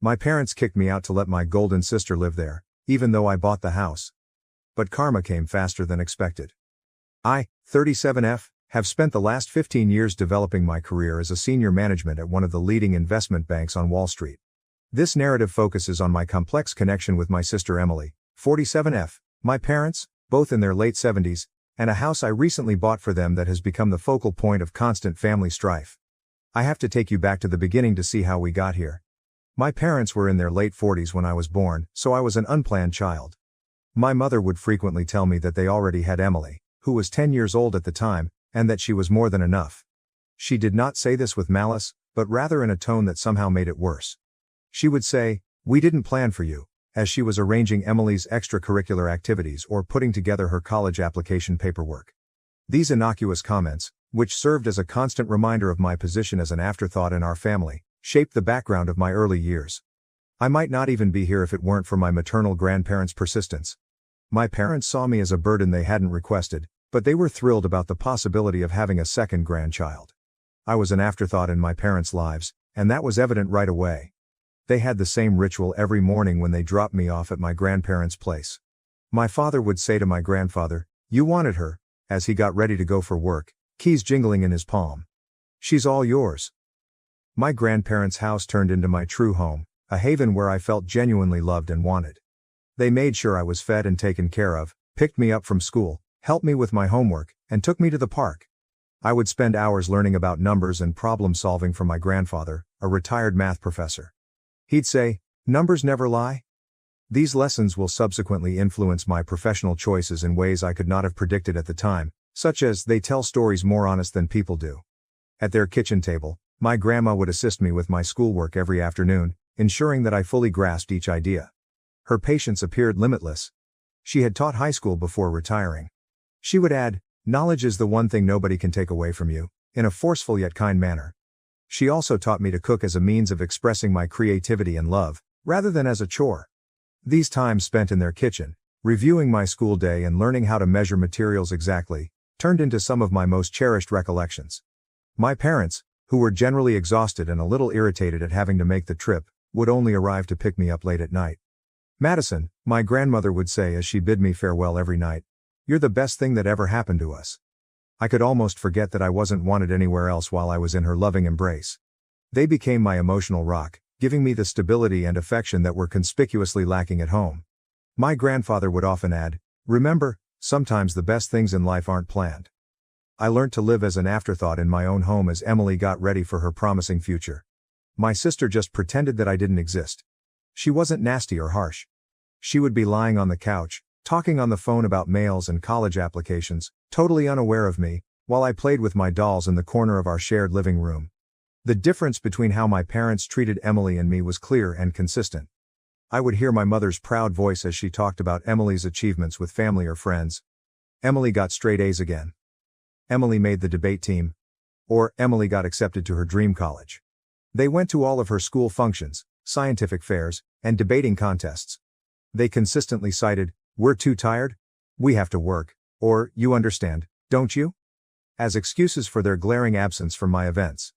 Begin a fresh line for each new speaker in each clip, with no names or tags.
My parents kicked me out to let my golden sister live there, even though I bought the house. But karma came faster than expected. I, 37F, have spent the last 15 years developing my career as a senior management at one of the leading investment banks on Wall Street. This narrative focuses on my complex connection with my sister Emily, 47F, my parents, both in their late 70s, and a house I recently bought for them that has become the focal point of constant family strife. I have to take you back to the beginning to see how we got here. My parents were in their late 40s when I was born, so I was an unplanned child. My mother would frequently tell me that they already had Emily, who was 10 years old at the time, and that she was more than enough. She did not say this with malice, but rather in a tone that somehow made it worse. She would say, "We didn't plan for you," as she was arranging Emily's extracurricular activities or putting together her college application paperwork. These innocuous comments, which served as a constant reminder of my position as an afterthought in our family, shaped the background of my early years. I might not even be here if it weren't for my maternal grandparents' persistence. My parents saw me as a burden they hadn't requested, but they were thrilled about the possibility of having a second grandchild. I was an afterthought in my parents' lives, and that was evident right away. They had the same ritual every morning when they dropped me off at my grandparents' place. My father would say to my grandfather, "You wanted her," as he got ready to go for work, keys jingling in his palm. "She's all yours." My grandparents' house turned into my true home, a haven where I felt genuinely loved and wanted. They made sure I was fed and taken care of, picked me up from school, helped me with my homework, and took me to the park. I would spend hours learning about numbers and problem solving from my grandfather, a retired math professor. He'd say, "Numbers never lie." These lessons will subsequently influence my professional choices in ways I could not have predicted at the time, such as they tell stories more honest than people do. At their kitchen table, my grandma would assist me with my schoolwork every afternoon, ensuring that I fully grasped each idea. Her patience appeared limitless. She had taught high school before retiring. She would add, "Knowledge is the one thing nobody can take away from you," in a forceful yet kind manner. She also taught me to cook as a means of expressing my creativity and love, rather than as a chore. These times spent in their kitchen, reviewing my school day and learning how to measure materials exactly, turned into some of my most cherished recollections. My parents, who were generally exhausted and a little irritated at having to make the trip, would only arrive to pick me up late at night. "Madison," my grandmother would say as she bid me farewell every night, "you're the best thing that ever happened to us." I could almost forget that I wasn't wanted anywhere else while I was in her loving embrace. They became my emotional rock, giving me the stability and affection that were conspicuously lacking at home. My grandfather would often add, "Remember, sometimes the best things in life aren't planned." I learned to live as an afterthought in my own home as Emily got ready for her promising future. My sister just pretended that I didn't exist. She wasn't nasty or harsh. She would be lying on the couch, talking on the phone about mails and college applications, totally unaware of me, while I played with my dolls in the corner of our shared living room. The difference between how my parents treated Emily and me was clear and consistent. I would hear my mother's proud voice as she talked about Emily's achievements with family or friends. Emily got straight A's again. Emily made the debate team. Or, Emily got accepted to her dream college. They went to all of her school functions, scientific fairs, and debating contests. They consistently cited, "We're too tired," "We have to work," or, "You understand, don't you?" as excuses for their glaring absence from my events.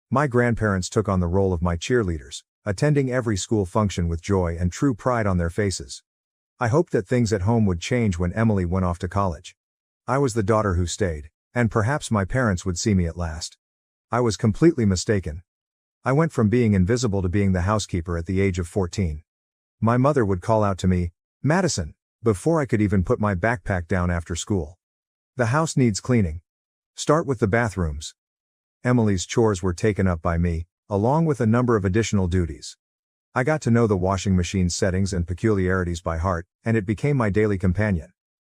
My grandparents took on the role of my cheerleaders, attending every school function with joy and true pride on their faces. I hoped that things at home would change when Emily went off to college. I was the daughter who stayed, and perhaps my parents would see me at last. I was completely mistaken. I went from being invisible to being the housekeeper at the age of 14. My mother would call out to me, "Madison," before I could even put my backpack down after school. "The house needs cleaning. Start with the bathrooms." Emily's chores were taken up by me, along with a number of additional duties. I got to know the washing machine's settings and peculiarities by heart, and it became my daily companion.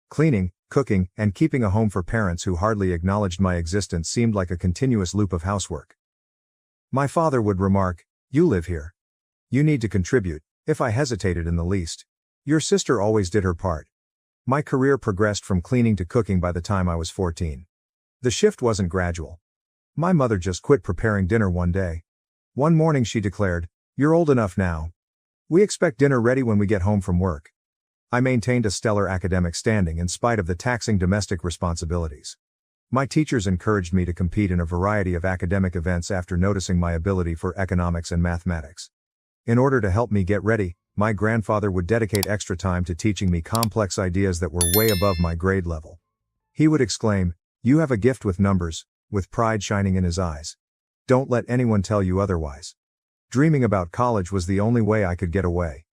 Cleaning, cooking, and keeping a home for parents who hardly acknowledged my existence seemed like a continuous loop of housework. My father would remark, "You live here. You need to contribute," if I hesitated in the least. "Your sister always did her part." My career progressed from cleaning to cooking by the time I was 14. The shift wasn't gradual. My mother just quit preparing dinner one day. One morning she declared, "You're old enough now. We expect dinner ready when we get home from work." I maintained a stellar academic standing in spite of the taxing domestic responsibilities. My teachers encouraged me to compete in a variety of academic events after noticing my ability for economics and mathematics. In order to help me get ready, my grandfather would dedicate extra time to teaching me complex ideas that were way above my grade level. He would exclaim, "You have a gift with numbers," with pride shining in his eyes. "Don't let anyone tell you otherwise." Dreaming about college was the only way I could get away.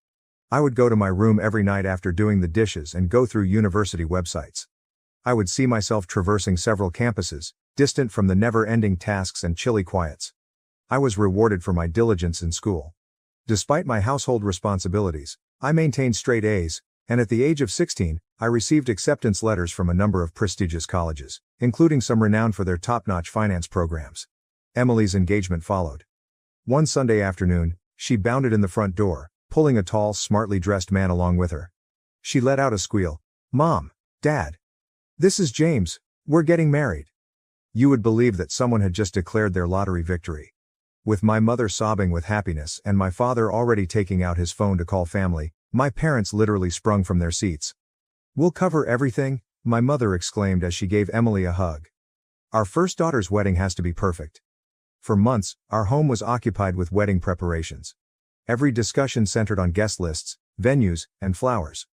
I would go to my room every night after doing the dishes and go through university websites. I would see myself traversing several campuses, distant from the never-ending tasks and chilly quiets. I was rewarded for my diligence in school. Despite my household responsibilities, I maintained straight A's, and at the age of 16, I received acceptance letters from a number of prestigious colleges, including some renowned for their top-notch finance programs. Emily's engagement followed. One Sunday afternoon, she bounded in the front door, pulling a tall, smartly dressed man along with her. She let out a squeal. "Mom, Dad. This is James, we're getting married." You would believe that someone had just declared their lottery victory. With my mother sobbing with happiness and my father already taking out his phone to call family, my parents literally sprung from their seats. "We'll cover everything," my mother exclaimed as she gave Emily a hug. "Our first daughter's wedding has to be perfect." For months, our home was occupied with wedding preparations. Every discussion centered on guest lists, venues, and flowers.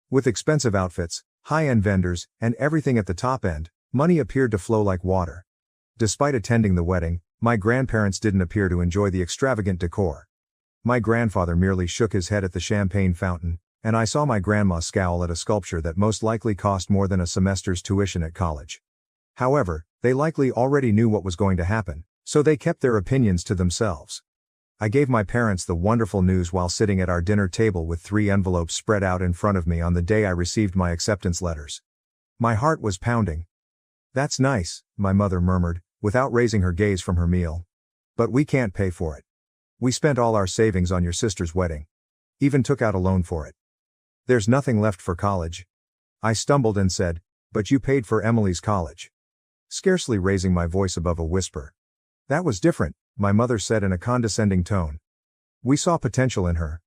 With expensive outfits, high-end vendors, and everything at the top end, money appeared to flow like water. Despite attending the wedding, my grandparents didn't appear to enjoy the extravagant decor. My grandfather merely shook his head at the champagne fountain, and I saw my grandma scowl at a sculpture that most likely cost more than a semester's tuition at college. However, they likely already knew what was going to happen, so they kept their opinions to themselves. I gave my parents the wonderful news while sitting at our dinner table with 3 envelopes spread out in front of me on the day I received my acceptance letters. My heart was pounding. "That's nice," my mother murmured, without raising her gaze from her meal. "But we can't pay for it. We spent all our savings on your sister's wedding. Even took out a loan for it. There's nothing left for college." I stumbled and said, "But you paid for Emily's college." Scarcely raising my voice above a whisper. "That was different," my mother said in a condescending tone. "We saw potential in her."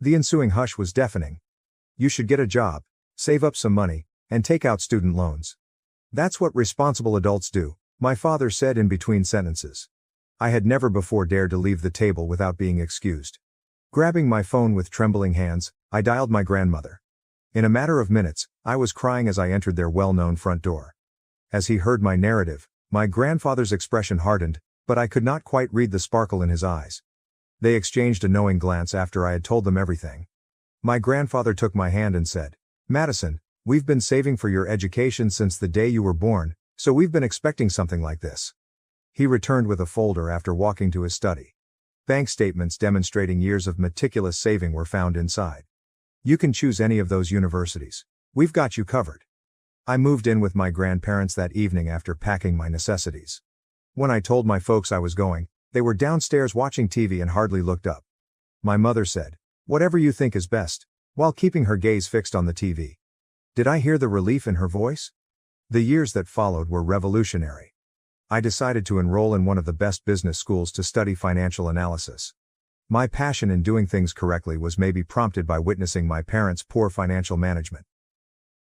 The ensuing hush was deafening. "You should get a job, save up some money, and take out student loans. That's what responsible adults do," my father said in between sentences. I had never before dared to leave the table without being excused. Grabbing my phone with trembling hands, I dialed my grandmother. In a matter of minutes, I was crying as I entered their well-known front door. As he heard my narrative, my grandfather's expression hardened, but I could not quite read the sparkle in his eyes. They exchanged a knowing glance after I had told them everything. My grandfather took my hand and said, "Madison, we've been saving for your education since the day you were born, so we've been expecting something like this." He returned with a folder after walking to his study. Bank statements demonstrating years of meticulous saving were found inside. "You can choose any of those universities. We've got you covered." I moved in with my grandparents that evening after packing my necessities. When I told my folks I was going, they were downstairs watching TV and hardly looked up. My mother said, "Whatever you think is best," while keeping her gaze fixed on the TV. Did I hear the relief in her voice? The years that followed were revolutionary. I decided to enroll in one of the best business schools to study financial analysis. My passion in doing things correctly was maybe prompted by witnessing my parents' poor financial management.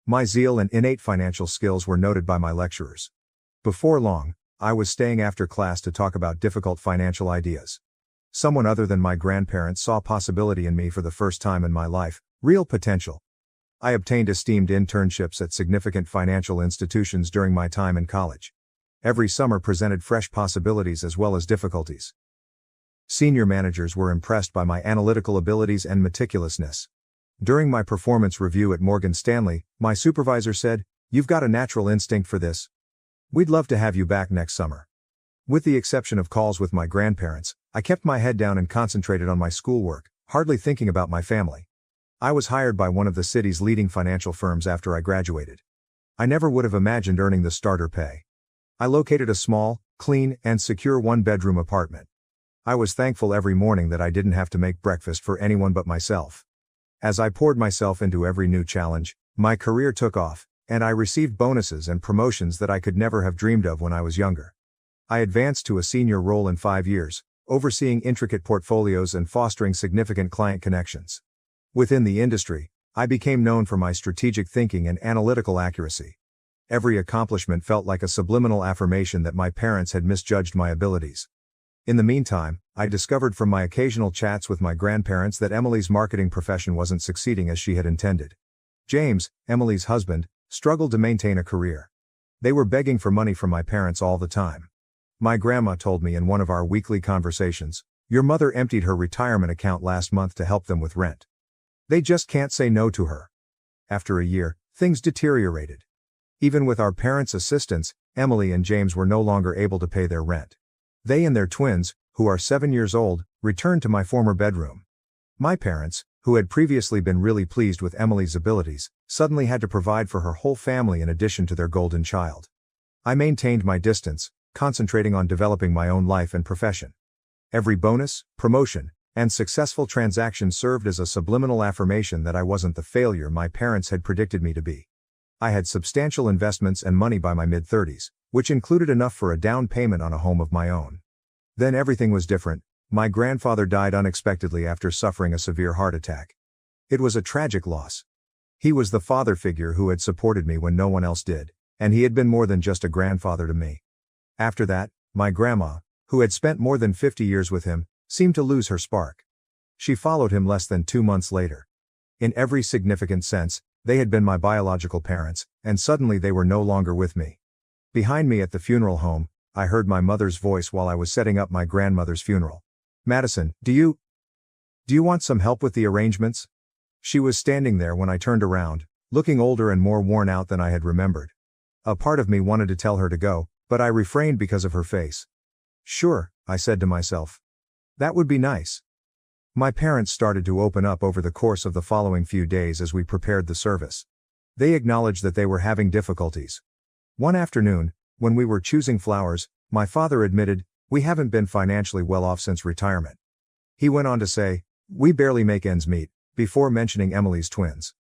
My zeal and innate financial skills were noted by my lecturers. Before long, I was staying after class to talk about difficult financial ideas. Someone other than my grandparents saw possibility in me for the first time in my life, real potential. I obtained esteemed internships at significant financial institutions during my time in college. Every summer presented fresh possibilities as well as difficulties. Senior managers were impressed by my analytical abilities and meticulousness. During my performance review at Morgan Stanley, my supervisor said, "You've got a natural instinct for this. We'd love to have you back next summer." With the exception of calls with my grandparents, I kept my head down and concentrated on my schoolwork, hardly thinking about my family. I was hired by one of the city's leading financial firms after I graduated. I never would have imagined earning the starter pay. I located a small, clean, and secure one-bedroom apartment. I was thankful every morning that I didn't have to make breakfast for anyone but myself. As I poured myself into every new challenge, my career took off, and I received bonuses and promotions that I could never have dreamed of when I was younger. I advanced to a senior role in 5 years, overseeing intricate portfolios and fostering significant client connections. Within the industry, I became known for my strategic thinking and analytical accuracy. Every accomplishment felt like a subliminal affirmation that my parents had misjudged my abilities. In the meantime, I discovered from my occasional chats with my grandparents that Emily's marketing profession wasn't succeeding as she had intended. James, Emily's husband, struggled to maintain a career. They were begging for money from my parents all the time. My grandma told me in one of our weekly conversations, "Your mother emptied her retirement account last month to help them with rent. They just can't say no to her." After a year, things deteriorated. Even with our parents' assistance, Emily and James were no longer able to pay their rent. They and their twins, who are 7 years old, returned to my former bedroom. My parents, who had previously been really pleased with Emily's abilities, suddenly had to provide for her whole family in addition to their golden child. I maintained my distance, concentrating on developing my own life and profession. Every bonus, promotion, and successful transaction served as a subliminal affirmation that I wasn't the failure my parents had predicted me to be. I had substantial investments and money by my mid-30s, which included enough for a down payment on a home of my own. Then everything was different. My grandfather died unexpectedly after suffering a severe heart attack. It was a tragic loss. He was the father figure who had supported me when no one else did, and he had been more than just a grandfather to me. After that, my grandma, who had spent more than 50 years with him, seemed to lose her spark. She followed him less than 2 months later. In every significant sense, they had been my biological parents, and suddenly they were no longer with me. Behind me at the funeral home, I heard my mother's voice while I was setting up my grandmother's funeral. "Madison, do you want some help with the arrangements?" She was standing there when I turned around, looking older and more worn out than I had remembered. A part of me wanted to tell her to go, but I refrained because of her face. "Sure," I said to myself. "That would be nice." My parents started to open up over the course of the following few days as we prepared the service. They acknowledged that they were having difficulties. One afternoon, when we were choosing flowers, my father admitted, "We haven't been financially well off since retirement." He went on to say, "We barely make ends meet," before mentioning Emily's twins.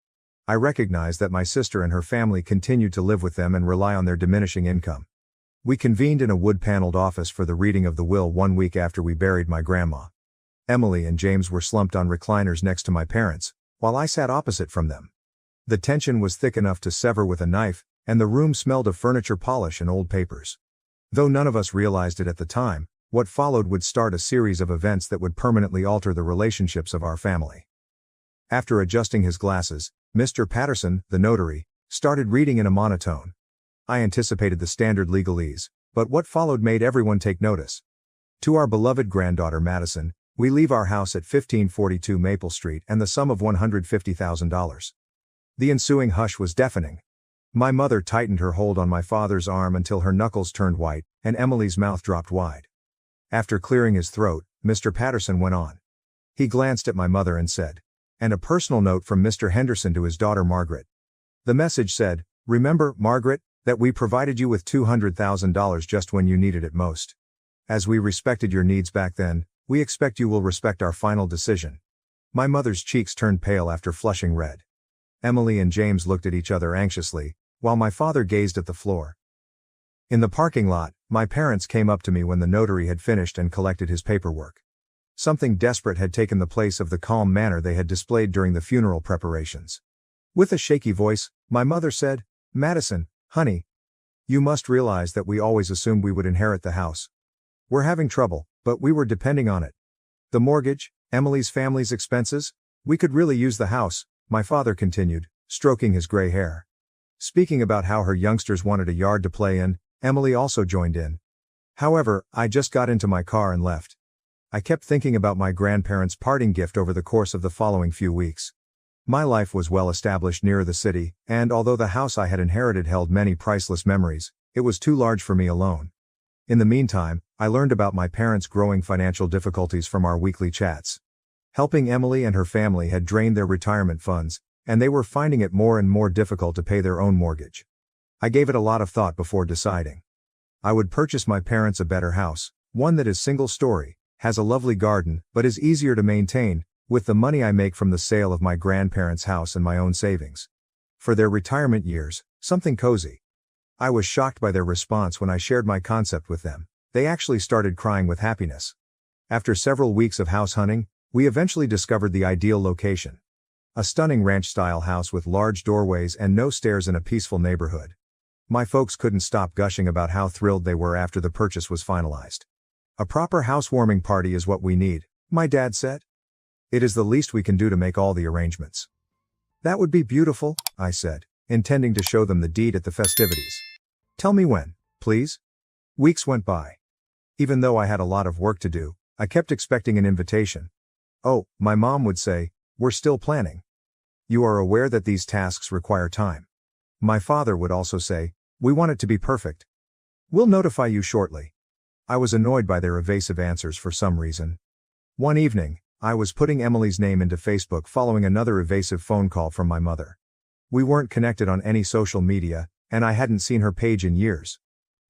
I recognized that my sister and her family continued to live with them and rely on their diminishing income. We convened in a wood-paneled office for the reading of the will 1 week after we buried my grandma. Emily and James were slumped on recliners next to my parents, while I sat opposite from them. The tension was thick enough to sever with a knife, and the room smelled of furniture polish and old papers. Though none of us realized it at the time, what followed would start a series of events that would permanently alter the relationships of our family. After adjusting his glasses, Mr. Patterson, the notary, started reading in a monotone. I anticipated the standard legalese, but what followed made everyone take notice. "To our beloved granddaughter Madison, we leave our house at 1542 Maple Street and the sum of $150,000. The ensuing hush was deafening. My mother tightened her hold on my father's arm until her knuckles turned white, and Emily's mouth dropped wide. After clearing his throat, Mr. Patterson went on. He glanced at my mother and said, "And a personal note from Mr. Henderson to his daughter Margaret." The message said, "Remember, Margaret, that we provided you with $200,000 just when you needed it most. As we respected your needs back then, we expect you will respect our final decision." My mother's cheeks turned pale after flushing red. Emily and James looked at each other anxiously, while my father gazed at the floor. In the parking lot, my parents came up to me when the notary had finished and collected his paperwork. Something desperate had taken the place of the calm manner they had displayed during the funeral preparations. With a shaky voice, my mother said, "Madison, honey, you must realize that we always assumed we would inherit the house. We're having trouble, but we were depending on it. The mortgage, Emily's family's expenses, we could really use the house," my father continued, stroking his gray hair. Speaking about how her youngsters wanted a yard to play in, Emily also joined in. "However, I just got into my car and left." I kept thinking about my grandparents' parting gift over the course of the following few weeks. My life was well established near the city, and although the house I had inherited held many priceless memories, it was too large for me alone. In the meantime, I learned about my parents' growing financial difficulties from our weekly chats. Helping Emily and her family had drained their retirement funds, and they were finding it more and more difficult to pay their own mortgage. I gave it a lot of thought before deciding. I would purchase my parents a better house, one that is single-story, has a lovely garden, but is easier to maintain, with the money I make from the sale of my grandparents' house and my own savings. For their retirement years, something cozy. I was shocked by their response when I shared my concept with them. They actually started crying with happiness. After several weeks of house hunting, we eventually discovered the ideal location. A stunning ranch-style house with large doorways and no stairs in a peaceful neighborhood. My folks couldn't stop gushing about how thrilled they were after the purchase was finalized. A proper housewarming party is what we need, my dad said. It is the least we can do to make all the arrangements. That would be beautiful, I said, intending to show them the deed at the festivities. Tell me when, please. Weeks went by. Even though I had a lot of work to do, I kept expecting an invitation. Oh, my mom would say, we're still planning. You are aware that these tasks require time. My father would also say, we want it to be perfect. We'll notify you shortly. I was annoyed by their evasive answers for some reason. One evening, I was putting Emily's name into Facebook following another evasive phone call from my mother. We weren't connected on any social media, and I hadn't seen her page in years.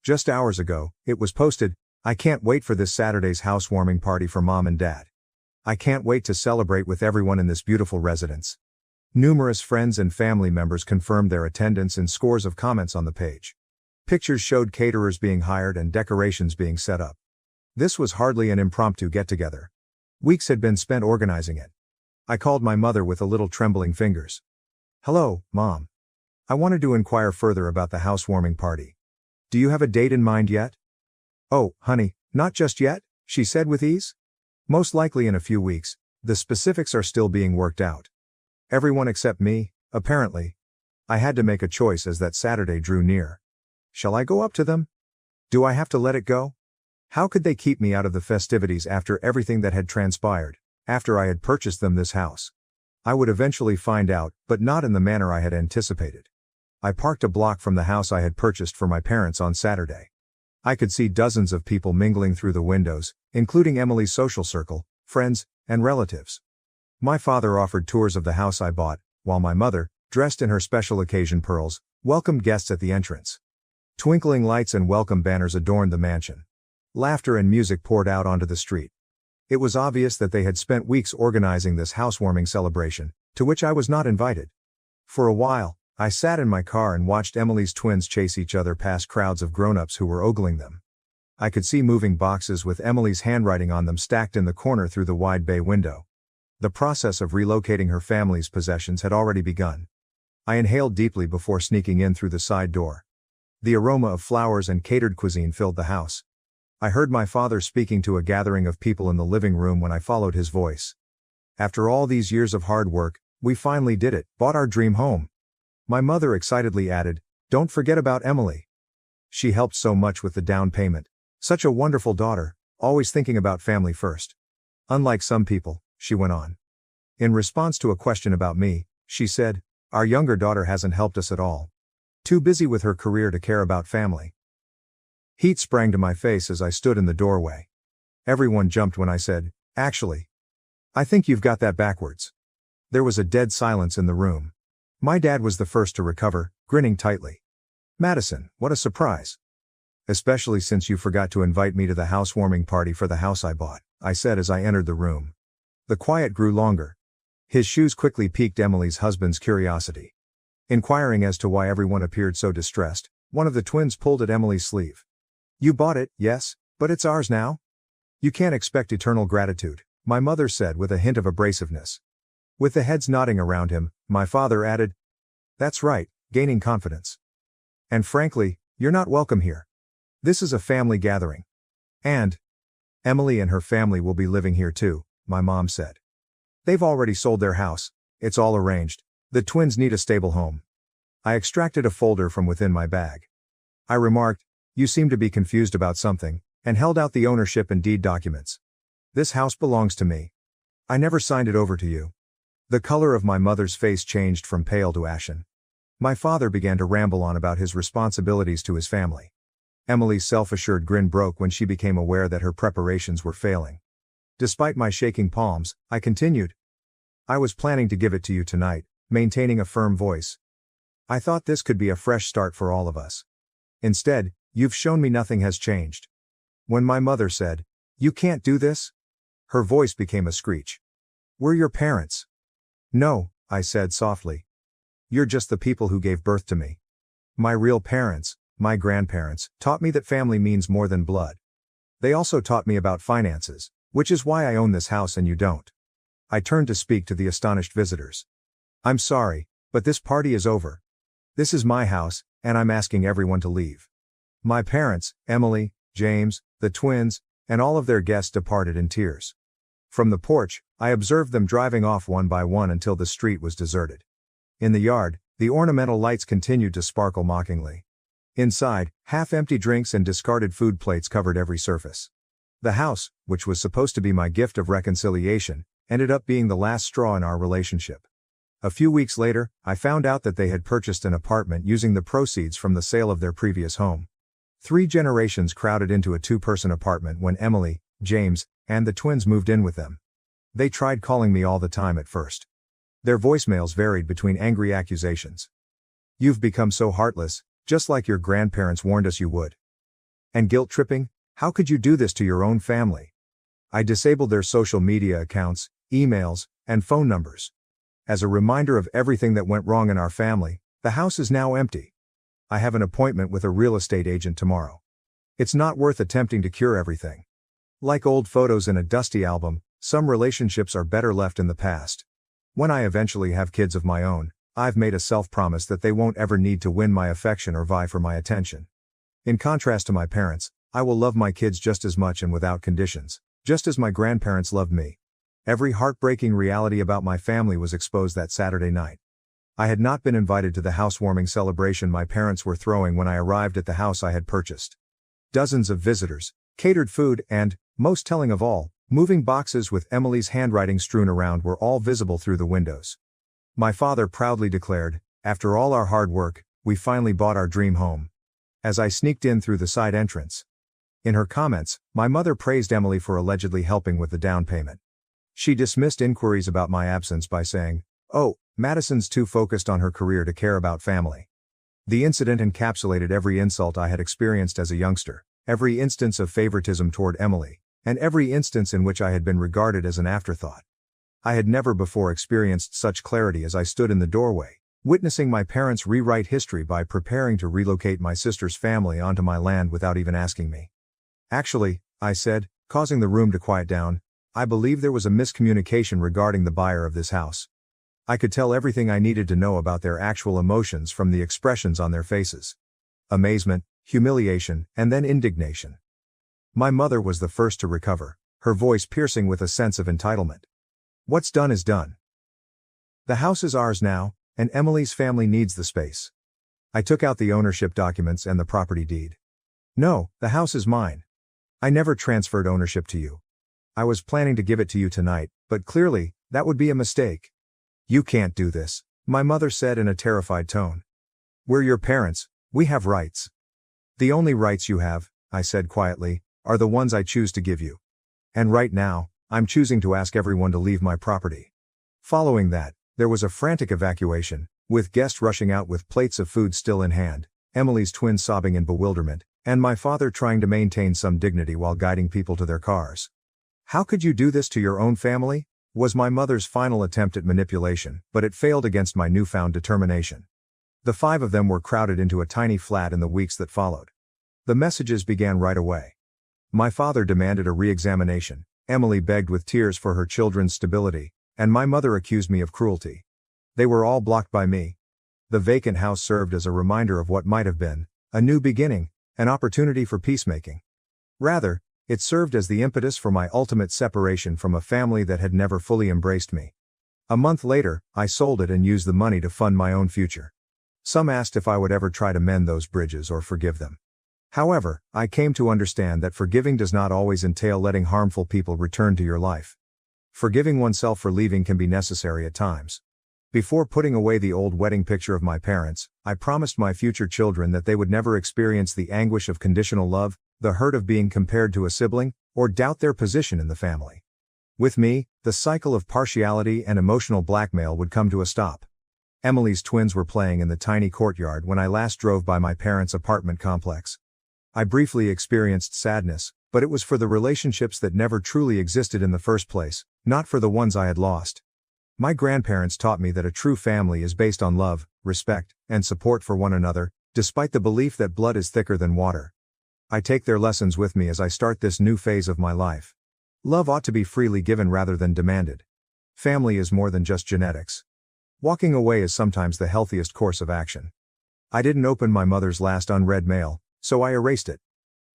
Just hours ago, it was posted, I can't wait for this Saturday's housewarming party for Mom and Dad. I can't wait to celebrate with everyone in this beautiful residence. Numerous friends and family members confirmed their attendance and scores of comments on the page. Pictures showed caterers being hired and decorations being set up. This was hardly an impromptu get-together. Weeks had been spent organizing it. I called my mother with a little trembling fingers. Hello, Mom. I wanted to inquire further about the housewarming party. Do you have a date in mind yet? Oh, honey, not just yet, she said with ease. Most likely in a few weeks, the specifics are still being worked out. Everyone except me, apparently. I had to make a choice as that Saturday drew near. Shall I go up to them? Do I have to let it go? How could they keep me out of the festivities after everything that had transpired, after I had purchased them this house? I would eventually find out, but not in the manner I had anticipated. I parked a block from the house I had purchased for my parents on Saturday. I could see dozens of people mingling through the windows, including Emily's social circle, friends, and relatives. My father offered tours of the house I bought, while my mother, dressed in her special occasion pearls, welcomed guests at the entrance. Twinkling lights and welcome banners adorned the mansion. Laughter and music poured out onto the street. It was obvious that they had spent weeks organizing this housewarming celebration, to which I was not invited. For a while, I sat in my car and watched Emily's twins chase each other past crowds of grown-ups who were ogling them. I could see moving boxes with Emily's handwriting on them stacked in the corner through the wide bay window. The process of relocating her family's possessions had already begun. I inhaled deeply before sneaking in through the side door. The aroma of flowers and catered cuisine filled the house. I heard my father speaking to a gathering of people in the living room when I followed his voice. After all these years of hard work, we finally did it, bought our dream home. My mother excitedly added, don't forget about Emily. She helped so much with the down payment. Such a wonderful daughter, always thinking about family first. Unlike some people, she went on. In response to a question about me, she said, our younger daughter hasn't helped us at all. Too busy with her career to care about family. Heat sprang to my face as I stood in the doorway. Everyone jumped when I said, actually, I think you've got that backwards. There was a dead silence in the room. My dad was the first to recover, grinning tightly. Madison, what a surprise. Especially since you forgot to invite me to the housewarming party for the house I bought, I said as I entered the room. The quiet grew longer. His shoes quickly piqued Emily's husband's curiosity. Inquiring as to why everyone appeared so distressed, one of the twins pulled at Emily's sleeve. You bought it, yes, but it's ours now? You can't expect eternal gratitude, my mother said with a hint of abrasiveness. With the heads nodding around him, my father added, that's right, gaining confidence. And frankly, you're not welcome here. This is a family gathering. And Emily and her family will be living here too, my mom said. They've already sold their house, it's all arranged. The twins need a stable home. I extracted a folder from within my bag. I remarked, you seem to be confused about something, and held out the ownership and deed documents. This house belongs to me. I never signed it over to you. The color of my mother's face changed from pale to ashen. My father began to ramble on about his responsibilities to his family. Emily's self-assured grin broke when she became aware that her preparations were failing. Despite my shaking palms, I continued. I was planning to give it to you tonight, maintaining a firm voice. I thought this could be a fresh start for all of us. Instead, you've shown me nothing has changed. When my mother said, you can't do this, her voice became a screech. We're your parents. No, I said softly. You're just the people who gave birth to me. My real parents, my grandparents, taught me that family means more than blood. They also taught me about finances, which is why I own this house and you don't. I turned to speak to the astonished visitors. I'm sorry, but this party is over. This is my house, and I'm asking everyone to leave. My parents, Emily, James, the twins, and all of their guests departed in tears. From the porch, I observed them driving off one by one until the street was deserted. In the yard, the ornamental lights continued to sparkle mockingly. Inside, half-empty drinks and discarded food plates covered every surface. The house, which was supposed to be my gift of reconciliation, ended up being the last straw in our relationship. A few weeks later, I found out that they had purchased an apartment using the proceeds from the sale of their previous home. 3 generations crowded into a 2-person apartment when Emily, James, and the twins moved in with them. They tried calling me all the time at first. Their voicemails varied between angry accusations. "You've become so heartless, just like your grandparents warned us you would." And guilt-tripping, "How could you do this to your own family?" I disabled their social media accounts, emails, and phone numbers. As a reminder of everything that went wrong in our family, the house is now empty. I have an appointment with a real estate agent tomorrow. It's not worth attempting to cure everything. Like old photos in a dusty album, some relationships are better left in the past. When I eventually have kids of my own, I've made a self-promise that they won't ever need to win my affection or vie for my attention. In contrast to my parents, I will love my kids just as much and without conditions, just as my grandparents loved me. Every heartbreaking reality about my family was exposed that Saturday night. I had not been invited to the housewarming celebration my parents were throwing when I arrived at the house I had purchased. Dozens of visitors, catered food, and, most telling of all, moving boxes with Emily's handwriting strewn around were all visible through the windows. My father proudly declared, "After all our hard work, we finally bought our dream home," as I sneaked in through the side entrance. In her comments, my mother praised Emily for allegedly helping with the down payment. She dismissed inquiries about my absence by saying, "Oh, Madison's too focused on her career to care about family." The incident encapsulated every insult I had experienced as a youngster, every instance of favoritism toward Emily, and every instance in which I had been regarded as an afterthought. I had never before experienced such clarity as I stood in the doorway, witnessing my parents rewrite history by preparing to relocate my sister's family onto my land without even asking me. "Actually," I said, causing the room to quiet down, "I believe there was a miscommunication regarding the buyer of this house." I could tell everything I needed to know about their actual emotions from the expressions on their faces. Amazement, humiliation, and then indignation. My mother was the first to recover, her voice piercing with a sense of entitlement. "What's done is done. The house is ours now, and Emily's family needs the space." I took out the ownership documents and the property deed. "No, the house is mine. I never transferred ownership to you. I was planning to give it to you tonight, but clearly, that would be a mistake." "You can't do this," my mother said in a terrified tone. "We're your parents, we have rights." "The only rights you have," I said quietly, "are the ones I choose to give you. And right now, I'm choosing to ask everyone to leave my property." Following that, there was a frantic evacuation, with guests rushing out with plates of food still in hand, Emily's twins sobbing in bewilderment, and my father trying to maintain some dignity while guiding people to their cars. "How could you do this to your own family?" was my mother's final attempt at manipulation, but it failed against my newfound determination. The 5 of them were crowded into a tiny flat in the weeks that followed. The messages began right away. My father demanded a re-examination, Emily begged with tears for her children's stability, and my mother accused me of cruelty. They were all blocked by me. The vacant house served as a reminder of what might have been, a new beginning, an opportunity for peacemaking. Rather, it served as the impetus for my ultimate separation from a family that had never fully embraced me. A month later, I sold it and used the money to fund my own future. Some asked if I would ever try to mend those bridges or forgive them. However, I came to understand that forgiving does not always entail letting harmful people return to your life. Forgiving oneself for leaving can be necessary at times. Before putting away the old wedding picture of my parents, I promised my future children that they would never experience the anguish of conditional love, the hurt of being compared to a sibling, or doubt their position in the family. With me, the cycle of partiality and emotional blackmail would come to a stop. Emily's twins were playing in the tiny courtyard when I last drove by my parents' apartment complex. I briefly experienced sadness, but it was for the relationships that never truly existed in the first place, not for the ones I had lost. My grandparents taught me that a true family is based on love, respect, and support for one another, despite the belief that blood is thicker than water. I take their lessons with me as I start this new phase of my life. Love ought to be freely given rather than demanded. Family is more than just genetics. Walking away is sometimes the healthiest course of action. I didn't open my mother's last unread mail, so I erased it.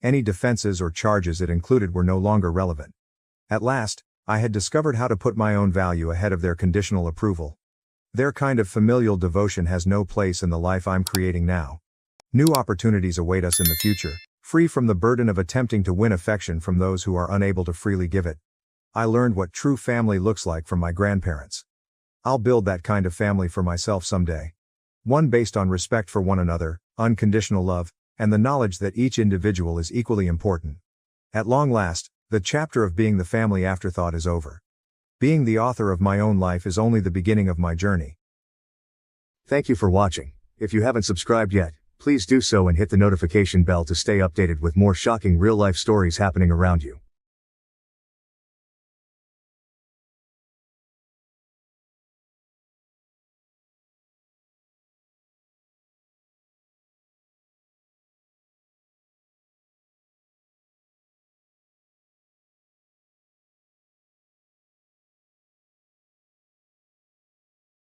Any defenses or charges it included were no longer relevant. At last, I had discovered how to put my own value ahead of their conditional approval. Their kind of familial devotion has no place in the life I'm creating now. New opportunities await us in the future, free from the burden of attempting to win affection from those who are unable to freely give it. I learned what true family looks like from my grandparents. I'll build that kind of family for myself someday. One based on respect for one another, unconditional love, and the knowledge that each individual is equally important. At long last, the chapter of being the family afterthought is over. Being the author of my own life is only the beginning of my journey. Thank you for watching. If you haven't subscribed yet, please do so and hit the notification bell to stay updated with more shocking real-life stories happening around you.